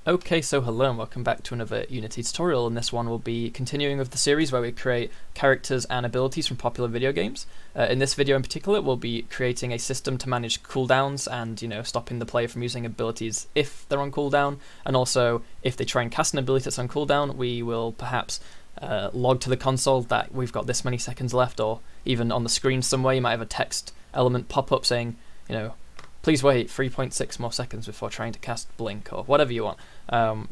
Okay, so hello and welcome back to another Unity tutorial. In this one we'll be continuing with the series where we create characters and abilities from popular video games. In this video in particular we'll be creating a system to manage cooldowns and, stopping the player from using abilities if they're on cooldown, and also if they try and cast an ability that's on cooldown we will perhaps log to the console that we've got this many seconds left, or even on the screen somewhere you might have a text element pop up saying, please wait 3.6 more seconds before trying to cast Blink, or whatever you want.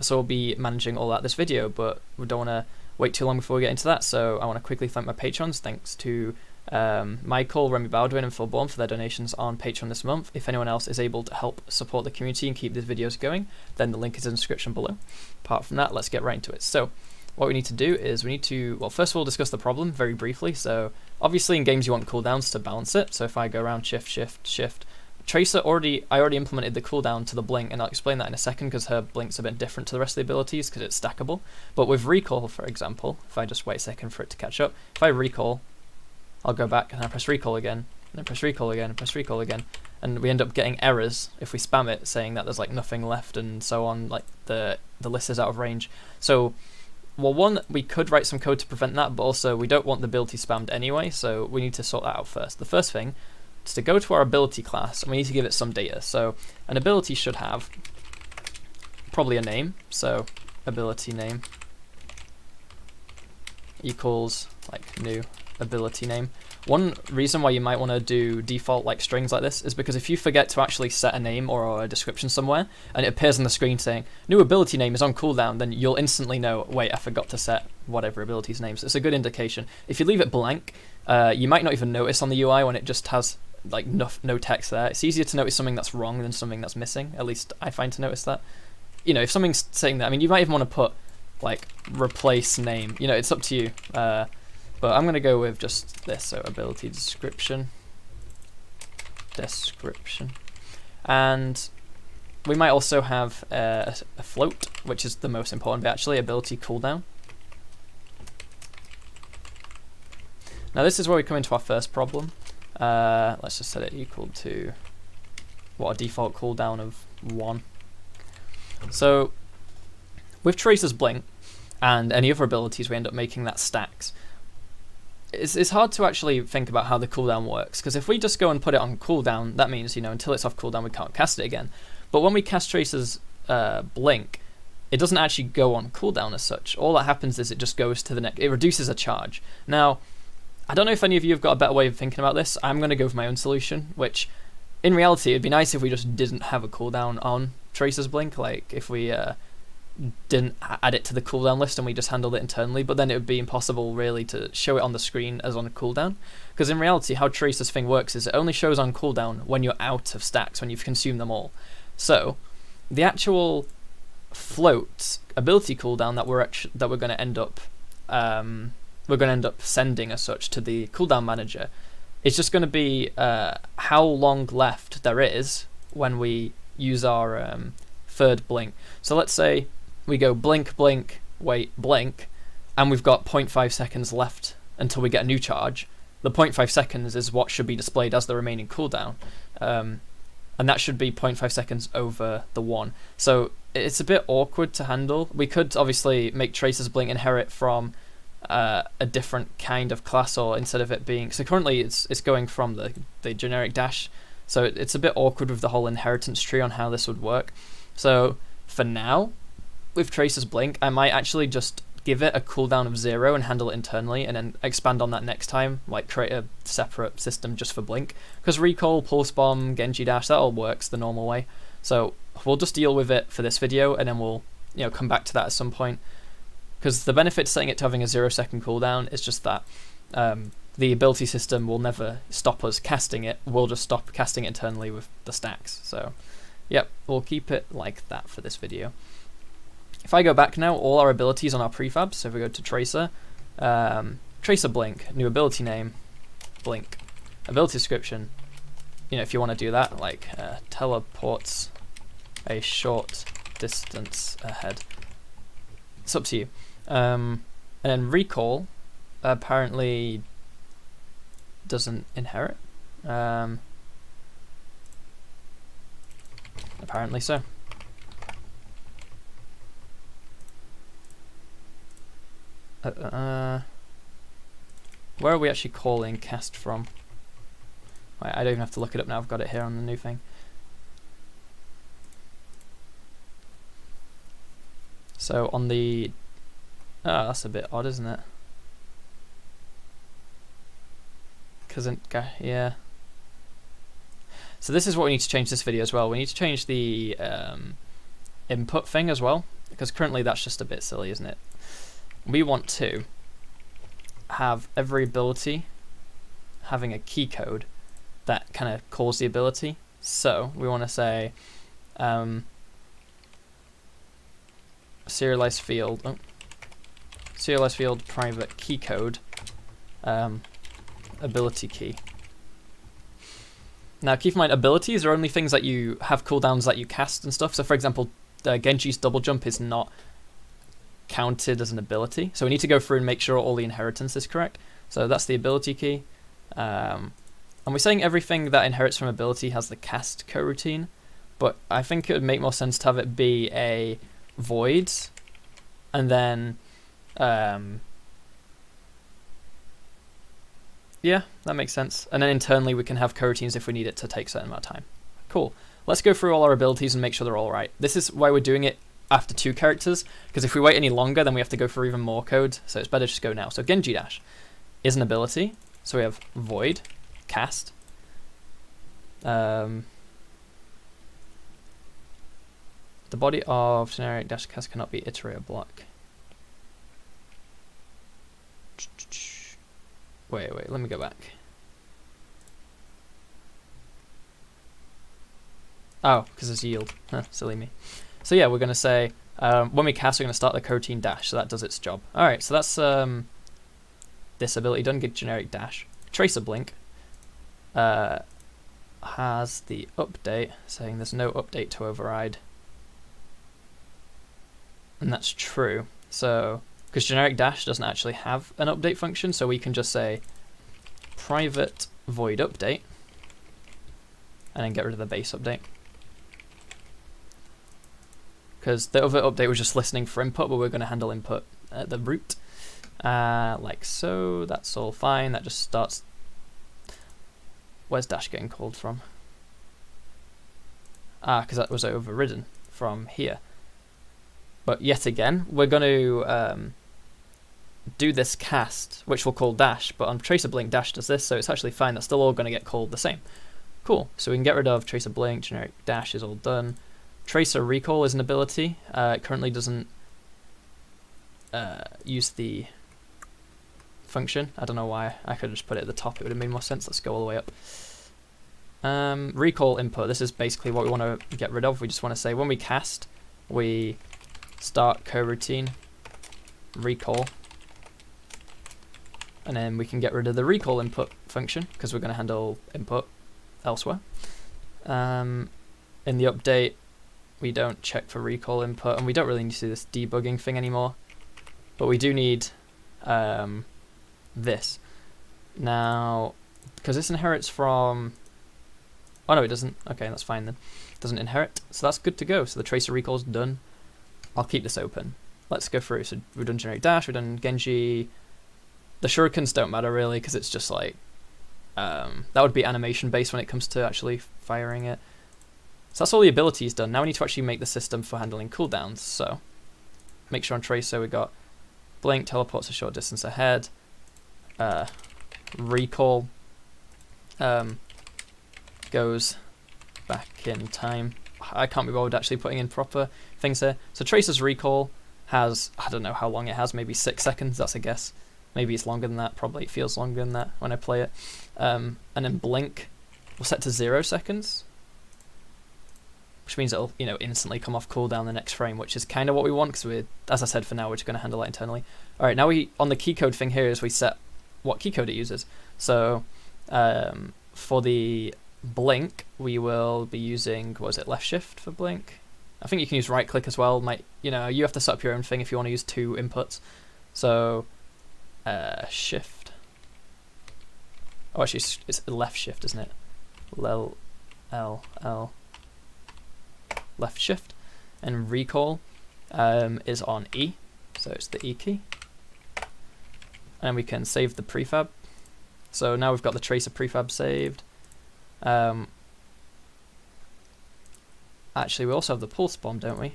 So we'll be managing all that this video, but we don't want to wait too long before we get into that, so I want to quickly thank my patrons. Thanks to Michael, Remy Baldwin and Phil Bourne for their donations on Patreon this month. If anyone else is able to help support the community and keep these videos going, then the link is in the description below. Apart from that, let's get right into it. So what we need to do is we need to, well, first of all discuss the problem very briefly. So obviously in games you want cooldowns to balance it, so if I go around shift, Tracer I already implemented the cooldown to the blink, and I'll explain that in a second because her blink's a bit different to the rest of the abilities because it's stackable. But with recall, for example, if I just wait a second for it to catch up, if I recall, I'll go back and I press recall again, and then press recall again, and press recall again, and we end up getting errors if we spam it saying that there's like nothing left and so on, like the list is out of range. So, well, one, we could write some code to prevent that, but also we don't want the ability spammed anyway, so we need to sort that out first. The first thing is to go to our ability class, and we need to give it some data. So an ability should have probably a name, so ability name equals like new ability name. One reason why you might want to do default like strings like this is because if you forget to actually set a name or a description somewhere and it appears on the screen saying new ability name is on cooldown, then you'll instantly know, wait, I forgot to set whatever ability's name. So it's a good indication. If you leave it blank, you might not even notice on the UI when it just has like no text there. It's easier to notice something that's wrong than something that's missing. At least I find to notice that. If something's saying that, I mean, you might even want to put like replace name. It's up to you. But I'm gonna go with just this. So ability description, and we might also have a float, which is the most important bit actually. Ability cooldown. Now this is where we come into our first problem. Let's just set it equal to a default cooldown of 1. So with Tracer's Blink and any other abilities we end up making that stacks. It's hard to actually think about how the cooldown works, because if we just go and put it on cooldown, that means until it's off cooldown we can't cast it again. But when we cast Tracer's Blink, it doesn't actually go on cooldown as such. All that happens is it just goes to the next, it reduces a charge. Now I don't know if any of you have got a better way of thinking about this. I'm going to go with my own solution, which in reality it'd be nice if we just didn't have a cooldown on Tracer's Blink, like if we didn't add it to the cooldown list and we just handled it internally, but then it would be impossible really to show it on the screen as on a cooldown, because in reality how Tracer's thing works is it only shows on cooldown when you're out of stacks, when you've consumed them all. So the actual float ability cooldown that we're going to end up sending as such to the cooldown manager, it's just going to be how long left there is when we use our third blink. So let's say we go blink, blink, wait, blink, and we've got 0.5 seconds left until we get a new charge. The 0.5 seconds is what should be displayed as the remaining cooldown, and that should be 0.5 seconds over the 1. So it's a bit awkward to handle. We could obviously make Tracer's Blink inherit from a different kind of class, or instead of it being, so currently it's going from the generic dash, so it's a bit awkward with the whole inheritance tree on how this would work. So for now with Tracer's Blink I might actually just give it a cooldown of 0 and handle it internally, and then expand on that next time, like create a separate system just for Blink, because recall, pulse bomb, Genji dash, that all works the normal way. So we'll just deal with it for this video, and then we'll come back to that at some point. Because the benefit to setting it to having a 0-second cooldown is just that the ability system will never stop us casting it. We'll just stop casting it internally with the stacks. So, yep, we'll keep it like that for this video. If I go back now, all our abilities on our prefabs, so if we go to Tracer, Tracer Blink, new ability name, Blink, ability description, if you want to do that, like teleports a short distance ahead. It's up to you. And then recall apparently doesn't inherit. Apparently so. Where are we actually calling cast from? Wait, I don't even have to look it up now. I've got it here on the new thing. So on the... Oh, that's a bit odd, isn't it? Because, yeah. So this is what we need to change this video as well. We need to change the input thing as well, because currently that's just a bit silly, isn't it? We want to have every ability having a key code that kind of calls the ability. So we want to say serialized field private key code ability key. Now keep in mind, abilities are only things that you have cooldowns that you cast and stuff. So for example, Genji's double jump is not counted as an ability, so we need to go through and make sure all the inheritance is correct. So that's the ability key, and we're saying everything that inherits from ability has the cast coroutine, but I think it would make more sense to have it be a void, and then yeah, that makes sense. And then internally we can have coroutines if we need it to take a certain amount of time. Cool. Let's go through all our abilities and make sure they're all right. This is why we're doing it after 2 characters, because if we wait any longer then we have to go through even more code, so it's better just go now. So Genji Dash is an ability, so we have void cast, the body of generic dash cast cannot be iterator block. Wait, let me go back. Oh, because it's yield. Huh, silly me. So yeah, we're going to say, when we cast, we're going to start the coroutine dash, so that does its job. Alright, so that's this ability done, get generic dash. Tracer blink has the update, saying there's no update to override. And that's true. So, because generic dash doesn't actually have an update function, so we can just say private void update, and then get rid of the base update. Because the other update was just listening for input, but we're going to handle input at the root. Like so, that's all fine. That just starts... Where's dash getting called from? Because that was overridden from here. But yet again, we're going to do this cast, which we'll call dash, but on tracer blink, dash does this, so it's actually fine. That's still all going to get called the same. Cool, so we can get rid of tracer blink, generic dash is all done. Tracer recall is an ability. It currently doesn't use the function. I don't know why. I could have just put it at the top. It would have made more sense. Let's go all the way up. Recall input. This is basically what we want to get rid of. We just want to say when we cast, we start coroutine recall, and then we can get rid of the recall input function because we're going to handle input elsewhere. In the update, we don't check for recall input, and we don't really need to do this debugging thing anymore, but we do need this. Now, because this inherits from... Oh no, it doesn't. Okay, that's fine then. It doesn't inherit, so that's good to go. So the tracer recall is done. I'll keep this open. Let's go through. So we've done generic dash, we've done Genji. The shurikens don't matter really, because it's just like... that would be animation based when it comes to actually firing it. So that's all the abilities done. Now we need to actually make the system for handling cooldowns. So make sure on tracer we got blink, teleports a short distance ahead, recall goes back in time. I can't be bothered actually putting in proper things here. So tracer's recall has, I don't know how long it has, maybe 6 seconds, that's a guess. Maybe it's longer than that, probably it feels longer than that when I play it. And then blink will set to 0 seconds. Which means it'll, you know, instantly come off cooldown the next frame, which is kind of what we want, because we're, as I said, for now we're just going to handle that internally. All right, now we on the keycode thing here is we set what keycode it uses. So for the blink, we will be using, what was it, left shift for blink? I think you can use right click as well. You know, you have to set up your own thing if you want to use 2 inputs. So shift. Oh, actually, it's left shift, isn't it? L left shift, and recall is on E, so it's the E key. and we can save the prefab. So now we've got the tracer prefab saved. Actually, we also have the pulse bomb, don't we?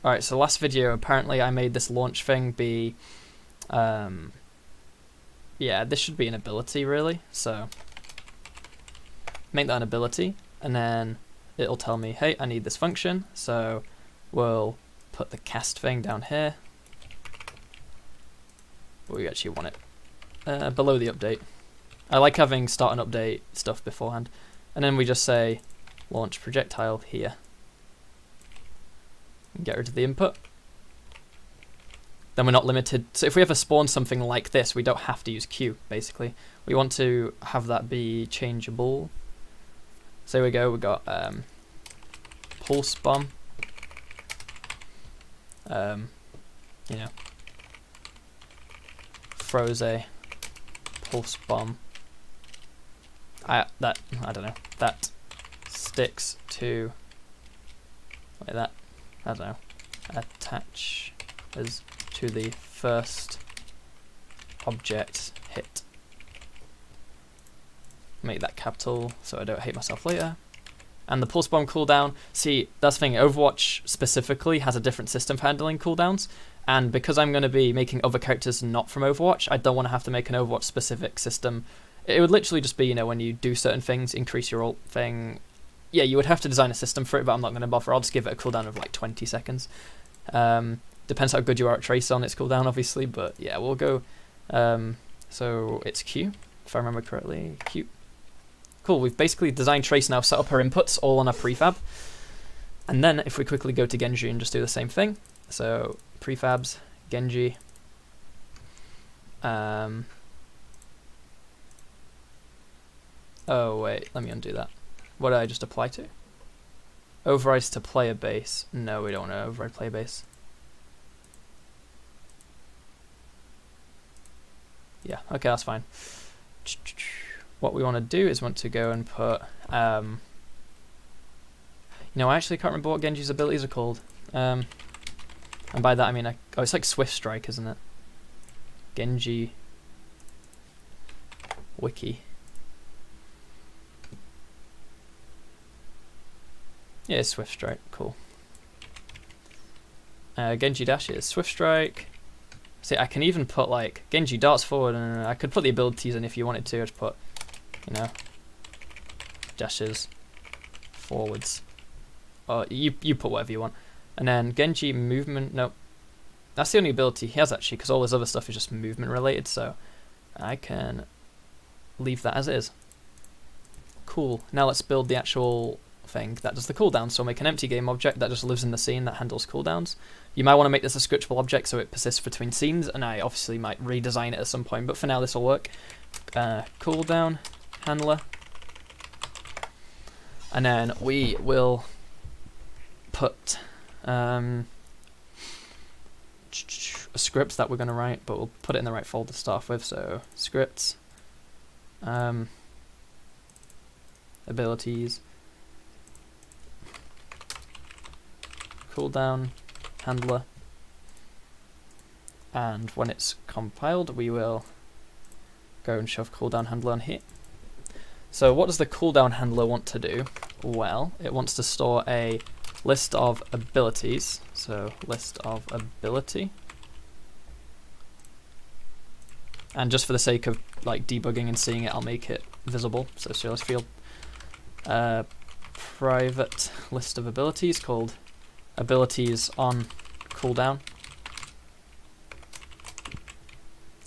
Alright, so last video, apparently I made this launch thing be, yeah, this should be an ability really, so make that an ability, and then it'll tell me, hey, I need this function, so we'll put the cast thing down here. We actually want it below the update. I like having start and update stuff beforehand, and then we just say launch projectile here. Get rid of the input. Then we're not limited. So if we ever spawn something like this, we don't have to use Q, basically. We want to have that be changeable. So here we go, we got pulse bomb. You know, throws a pulse bomb. I don't know. That sticks to like that. I don't know. Attach as to the first object hit. Make that capital so I don't hate myself later. And the pulse bomb cooldown. See, that's the thing. Overwatch specifically has a different system for handling cooldowns. And because I'm going to be making other characters not from Overwatch, I don't want to have to make an Overwatch specific system. It would literally just be, you know, when you do certain things, increase your ult thing. Yeah, you would have to design a system for it, but I'm not going to bother. I'll just give it a cooldown of like 20 seconds. Depends how good you are at trace on its cooldown, obviously, but yeah, we'll go. So it's Q, if I remember correctly. Q. Cool, we've basically designed trace now, set up our inputs all on our prefab. And then if we quickly go to Genji and just do the same thing. So prefabs, Genji. Oh wait, let me undo that. What did I just apply to? Overrides to player base. No, we don't want to override player base. Yeah, okay, that's fine. What we want to do is want to go and put, you know, I actually can't remember what Genji's abilities are called. And by that I mean, oh, it's like Swift Strike, isn't it? Genji Wiki. Yeah, it's Swift Strike, cool. Genji Dash is Swift Strike. See, I can even put like Genji darts forward, and I could put the abilities in if you wanted to. I'd put, you know, dashes forwards. Or you put whatever you want. And then Genji movement, nope. That's the only ability he has actually, because all this other stuff is just movement related, so I can leave that as it is. Cool, now let's build the actual thing that does the cooldown. So make an empty game object that just lives in the scene that handles cooldowns. You might want to make this a scriptable object so it persists between scenes, and I obviously might redesign it at some point, but for now this will work. Cooldown Handler. And then we will put a script that we're going to write, but we'll put it in the right folder to start with. So scripts, abilities, Cooldown Handler, and when it's compiled we will go and shove Cooldown Handler on here. So what does the Cooldown Handler want to do? Well, it wants to store a list of abilities. So list of ability, and just for the sake of like debugging and seeing it, I'll make it visible. So let's field private list of abilities called abilities on cooldown.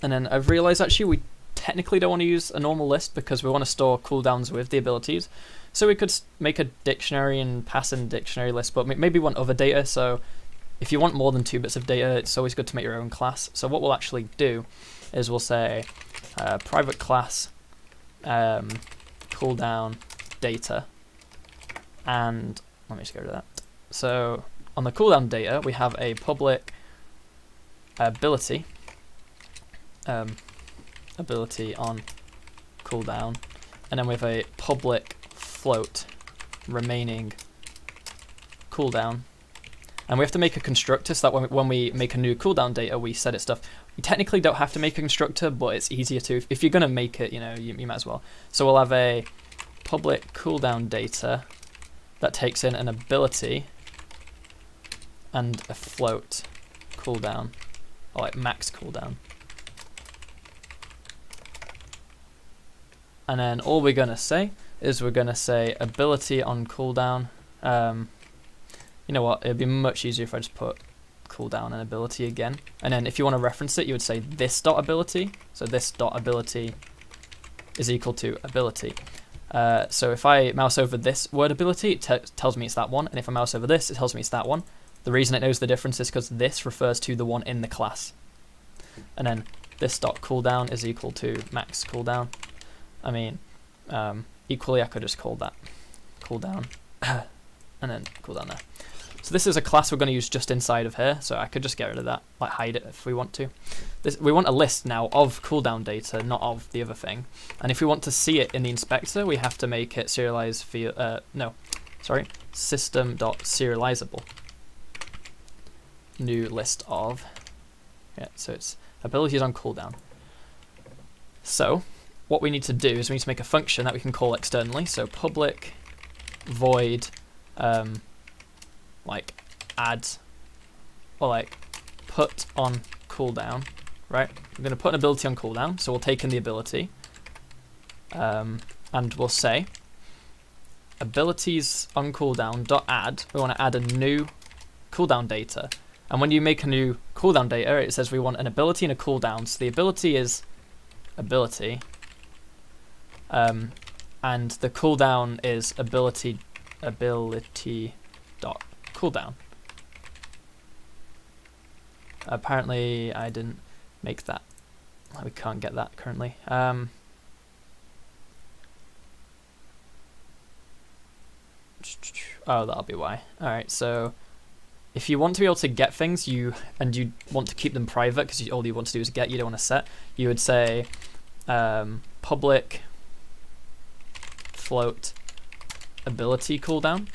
And then I've realized actually we technically don't want to use a normal list because we want to store cooldowns with the abilities. So we could make a dictionary and pass in dictionary list, but maybe want other data. So if you want more than 2 bits of data, it's always good to make your own class. So what we'll actually do is we'll say private class cooldown data, and let me just go to that. So on the cooldown data, we have a public ability, ability on cooldown, and then we have a public float remaining cooldown. And we have to make a constructor so that when we make a new cooldown data, we set it stuff. We technically don't have to make a constructor, but it's easier to. If you're going to make it, you know, you might as well. So we'll have a public cooldown data that takes in an ability and a float cooldown, or like max cooldown. And then all we're going to say is we're going to say ability on cooldown. You know what, it'd be much easier if I just put cooldown and ability again. And then if you want to reference it, you would say this dot ability. So this dot ability is equal to ability. So if I mouse over this word ability, it tells me it's that one. And if I mouse over this, it tells me it's that one. The reason it knows the difference is because this refers to the one in the class. And then this dot cooldown is equal to max cooldown. I mean, equally I could just call that cooldown and then cooldown there. So this is a class we're going to use just inside of here, so I could just get rid of that, like hide it if we want to. We want a list now of cooldown data, not of the other thing. And if we want to see it in the inspector, we have to make it serialized via, system.serializable. New list of, yeah, so it's abilities on cooldown. So what we need to do is we need to make a function that we can call externally. So public void like add or like put on cooldown, right? We're going to put an ability on cooldown, so we'll take in the ability and we'll say abilities on cooldown dot add. We want to add a new cooldown data, and when you make a new cooldown data, it says we want an ability and a cooldown. So the ability is ability, and the cooldown is ability dot cooldown. Apparently I didn't make that. We can't get that currently. Oh, that'll be why. Alright, so if you want to be able to get things, you want to keep them private because all you want to do is get, you don't want to set, you would say public float ability cooldown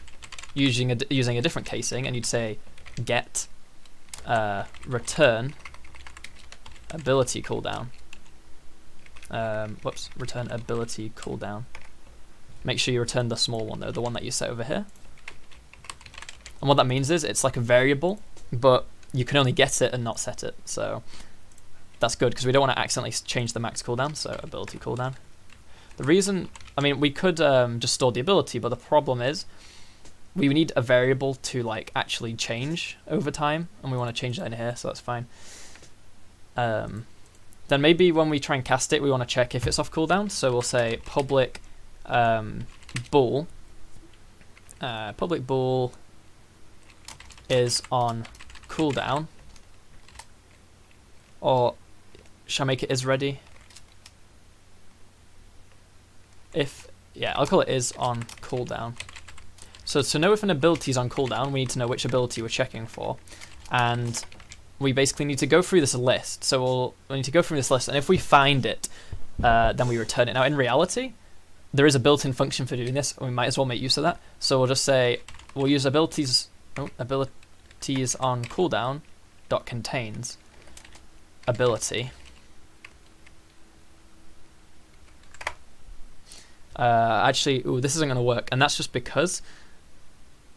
using a different casing, and you'd say get return ability cooldown. Return ability cooldown. Make sure you return the small one though, the one that you set over here. And what that means is it's like a variable, but you can only get it and not set it. So that's good because we don't want to accidentally change the max cooldown. So ability cooldown. The reason, I mean, we could just store the ability, but the problem is we need a variable to like actually change over time, and we want to change that in here, so that's fine. Then maybe when we try and cast it, we want to check if it's off cooldown. So we'll say public bool. Public bool is on cooldown, or shall I make it is ready? I'll call it is on cooldown. So to know if an ability is on cooldown, we need to know which ability we're checking for, and we basically need to go through this list. So we need to go through this list, and if we find it, then we return it. Now in reality, there is a built-in function for doing this, and we might as well make use of that. So we'll just say we'll use abilities on cooldown dot contains ability. This isn't going to work, and that's just because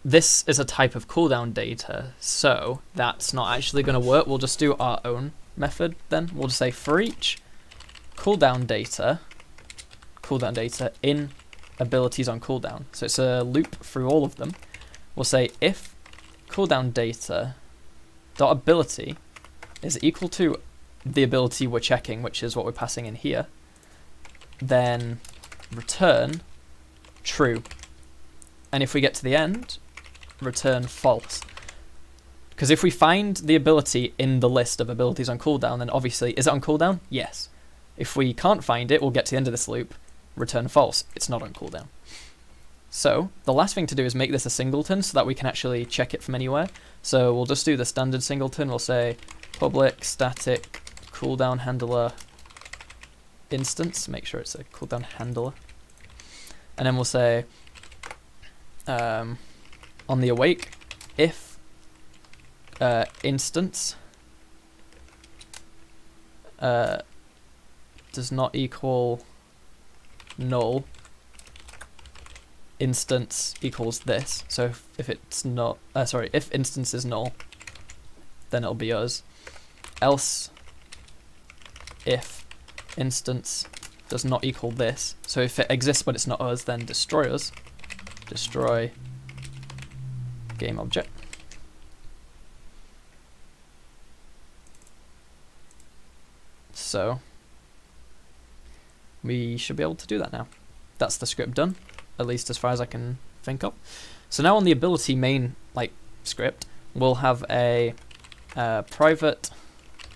this is a type of cooldown data, so that's not actually going to work. We'll just do our own method then. We'll just say for each cooldown data in abilities on cooldown. So it's a loop through all of them. We'll say if cooldown data dot ability is equal to the ability we're checking, which is what we're passing in here, then return true. And if we get to the end, return false. Because if we find the ability in the list of abilities on cooldown, then obviously, is it on cooldown? Yes. If we can't find it, we'll get to the end of this loop, return false. It's not on cooldown. So the last thing to do is make this a singleton so that we can actually check it from anywhere. So we'll just do the standard singleton. We'll say public static cooldown handler instance. Make sure it's a cooldown handler. And then we'll say on the awake, if instance does not equal null, instance equals this. So if it's not, if instance is null, then it'll be us. Else, if instance does not equal this, so if it exists but it's not us, then destroy us. Destroy game object. So we should be able to do that now. That's the script done, at least as far as I can think of. So now on the ability main script, we'll have a private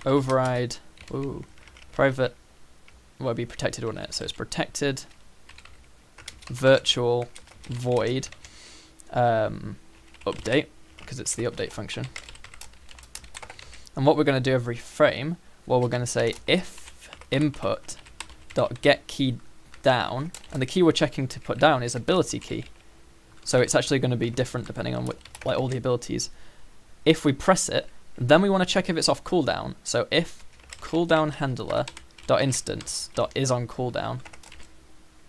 override. Private will be protected, wouldn't it? So it's protected virtual void update, because it's the update function. And what we're going to do every frame, well, we're going to say if input dot get key down, and the key we're checking to put down is ability key. So it's actually going to be different depending on what, all the abilities. If we press it, then we want to check if it's off cooldown. So if Cooldown Handler dot instance dot is on cooldown,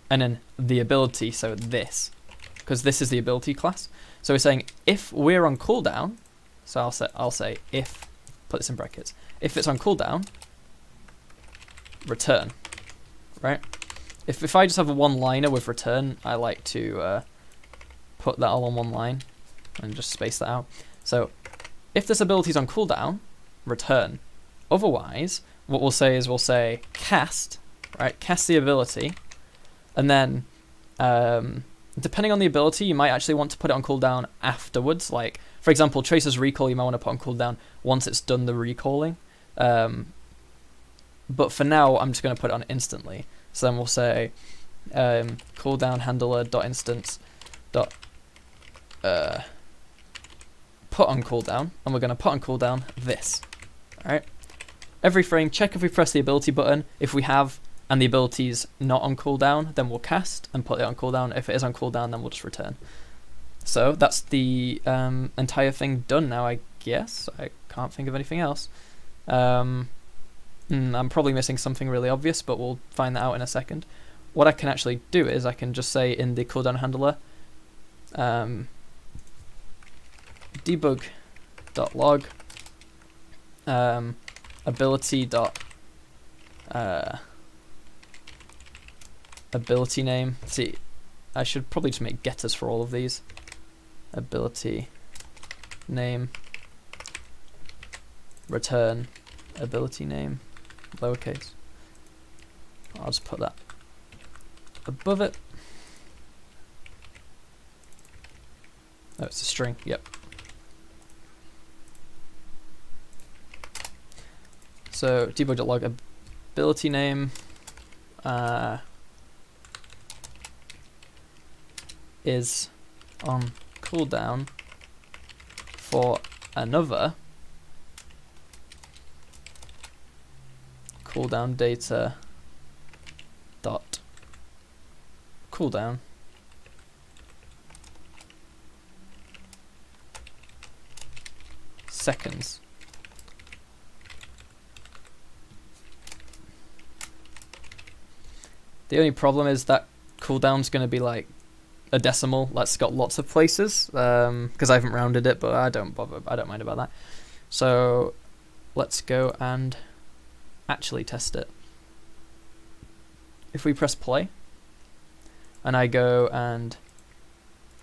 and then the ability, so this, because this is the ability class. So we're saying if we're on cooldown, so I'll say if, put this in brackets, if it's on cooldown, return, right? If I just have a one-liner with return, I like to put that all on one line and just space that out. So if this ability is on cooldown, return. Otherwise, what we'll say is we'll say cast, right? Cast the ability, and then depending on the ability, you might actually want to put it on cooldown afterwards. Like, for example, Tracer's recall, you might want to put on cooldown once it's done the recalling. But for now, I'm just going to put it on instantly. So then we'll say cooldown handler dot instance dot put on cooldown, and we're going to put on cooldown this. All right. Every frame, check if we press the ability button. If we have, and the ability's not on cooldown, then we'll cast and put it on cooldown. If it is on cooldown, then we'll just return. So that's the entire thing done now, I guess. I can't think of anything else. I'm probably missing something really obvious, but we'll find that out in a second. What I can actually do is I can just say in the cooldown handler, debug.log ability dot ability name. See, I should probably just make getters for all of these. Ability name return ability name lowercase. I'll just put that above it. Oh, it's a string. Yep. So debug.log ability name is on cooldown for another cooldown data dot cooldown seconds. The only problem is that cooldown's going to be like a decimal. That's got lots of places because I haven't rounded it, but I don't bother. I don't mind about that. So let's go and actually test it. If we press play and I go and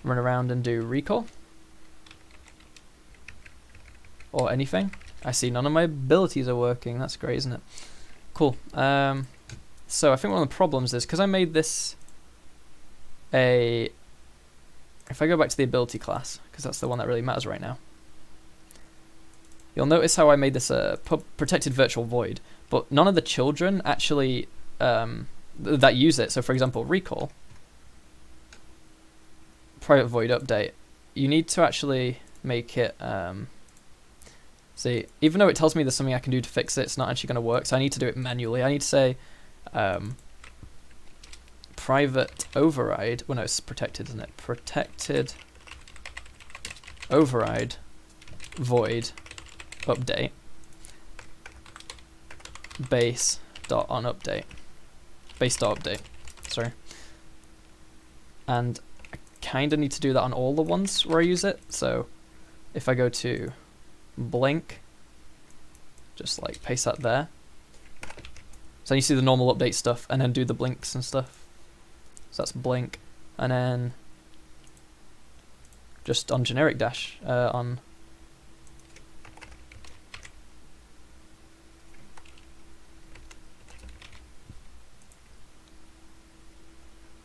run around and do recall or anything, I see none of my abilities are working. That's great, isn't it? Cool. So I think one of the problems is because I made this if I go back to the ability class, because that's the one that really matters right now, you'll notice how I made this a protected virtual void, but none of the children actually that use it. So for example, recall, private void update, you need to actually make it, see, even though it tells me there's something I can do to fix it, it's not actually going to work, so I need to do it manually. I need to say private override, well no, it's protected, isn't it? Protected override void update base.onUpdate. Base.update. Sorry. And I kind of need to do that on all the ones where I use it. So if I go to blink, just like paste that there. So you see the normal update stuff and then do the blinks and stuff. So that's blink. And then just on generic dash on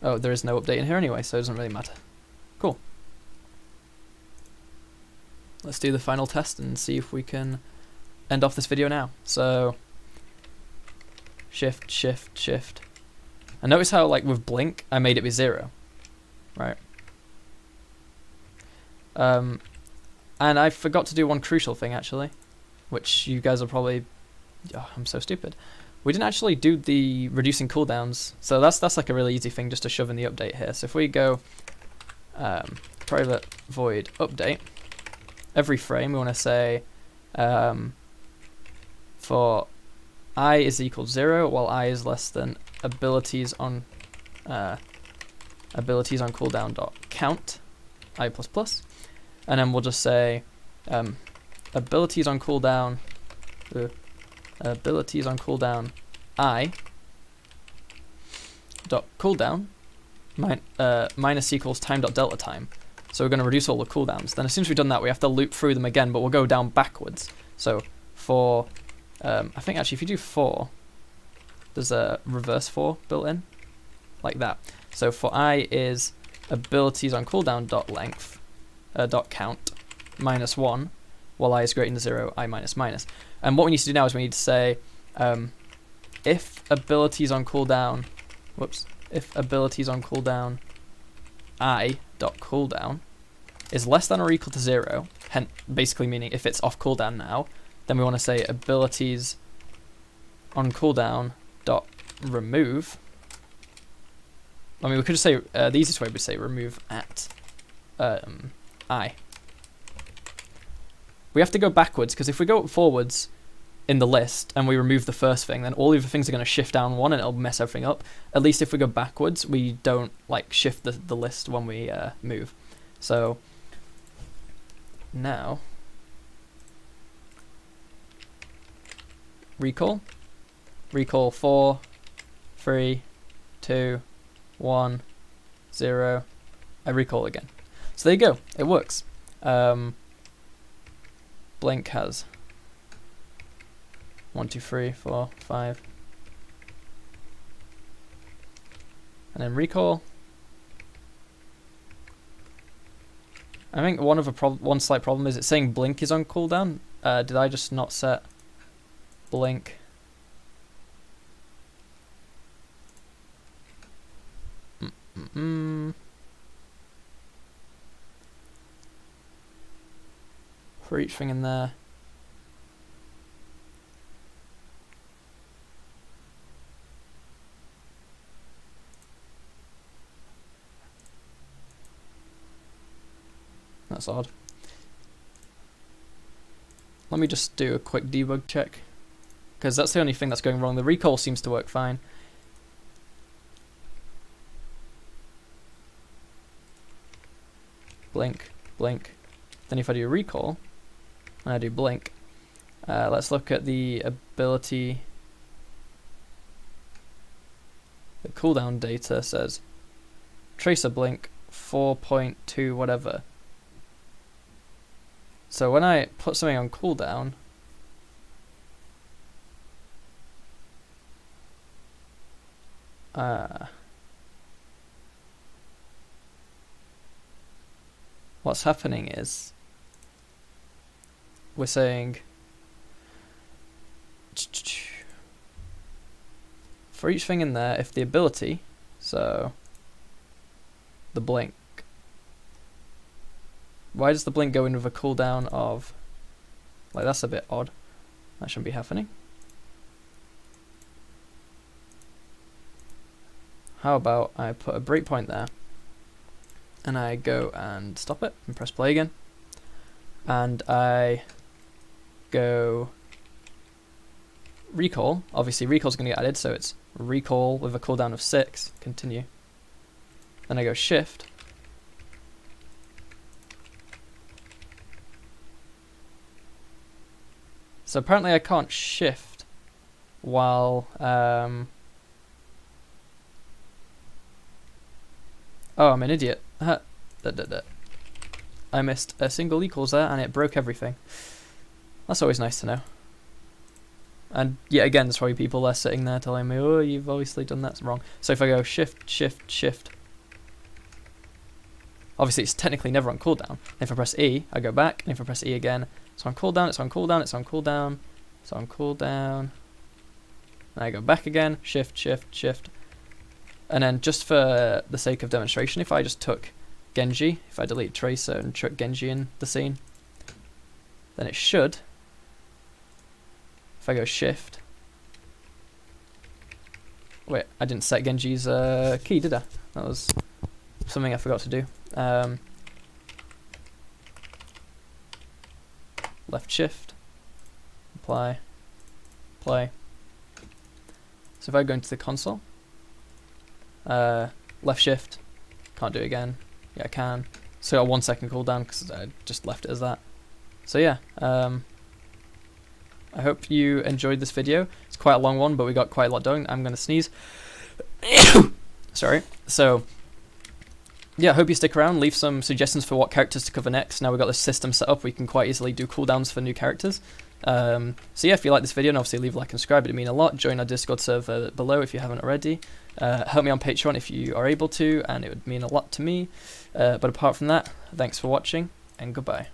oh, there is no update in here anyway, so it doesn't really matter. Cool. Let's do the final test and see if we can end off this video now. So shift, shift, shift. And notice how, like, with blink, I made it be 0, right? And I forgot to do one crucial thing, actually, which you guys are probably... Oh, I'm so stupid. We didn't actually do the reducing cooldowns, so that's like a really easy thing just to shove in the update here. So if we go private void update, every frame we want to say for I is equal to 0 while I is less than abilities on cooldown dot count I plus plus, and then we'll just say abilities on cooldown I dot cooldown minus equals time dot delta time. So we're going to reduce all the cooldowns. Then as soon as we've done that, we have to loop through them again, but we'll go down backwards. So for I think actually if you do 4, there's a reverse 4 built in, like that. So for I is abilities on cooldown dot length dot count minus 1, while I is greater than 0, I minus minus. And what we need to do now is we need to say if abilities on cooldown, if abilities on cooldown I dot cooldown is less than or equal to 0, hence basically meaning if it's off cooldown now, then we want to say abilities on cooldown dot remove. I mean, we could just say the easiest way would be say remove at I. We have to go backwards because if we go forwards in the list and we remove the first thing, then all the other things are going to shift down one and it'll mess everything up. At least if we go backwards, we don't like shift the list when we move. So now recall 4, 3, 2, 1, 0. I recall again. So there you go. It works. Blink has 1, 2, 3, 4, 5, and then recall. I think one slight problem is it's saying blink is on cooldown. Did I just not set blink? For each thing in there. That's odd. Let me just do a quick debug check, because that's the only thing that's going wrong. The recall seems to work fine. Blink, blink. Then if I do recall, and I do blink, let's look at the ability. The cooldown data says tracer blink 4.2 whatever. So when I put something on cooldown, what's happening is we're saying for each thing in there, if the ability, so the blink, why does the blink go in with a cooldown of, like, that's a bit odd. That shouldn't be happening. How about I put a breakpoint there and I go and stop it and press play again. and I go recall, obviously recall is going to get added, so it's recall with a cooldown of 6, continue. Then I go shift, so apparently I can't shift while oh, I'm an idiot. I missed a single equals there and it broke everything. That's always nice to know. And yet again, there's probably people there sitting there telling me, oh, you've obviously done that wrong. So if I go shift, shift, shift, obviously it's technically never on cooldown. And if I press E, I go back, and if I press E again, it's on cooldown, it's on cooldown, it's on cooldown, it's on cooldown. And I go back again, shift, shift, shift. And then just for the sake of demonstration, if I just took Genji, if I delete Tracer and chuck Genji in the scene, then it should, if I go shift, wait, I didn't set Genji's key, did I? That was something I forgot to do. Left shift, apply, play. So if I go into the console, left shift, can't do it again. Yeah, I can. So I got 1 second cooldown because I just left it as that. So yeah, I hope you enjoyed this video. It's quite a long one, but we got quite a lot done. I'm going to sneeze. Sorry. So yeah, I hope you stick around. Leave some suggestions for what characters to cover next. Now we've got this system set up, we can quite easily do cooldowns for new characters. So yeah, if you like this video, and obviously leave a like and subscribe, it'd mean a lot. Join our Discord server below if you haven't already. Help me on Patreon if you are able to, and it would mean a lot to me. But apart from that, thanks for watching, and goodbye.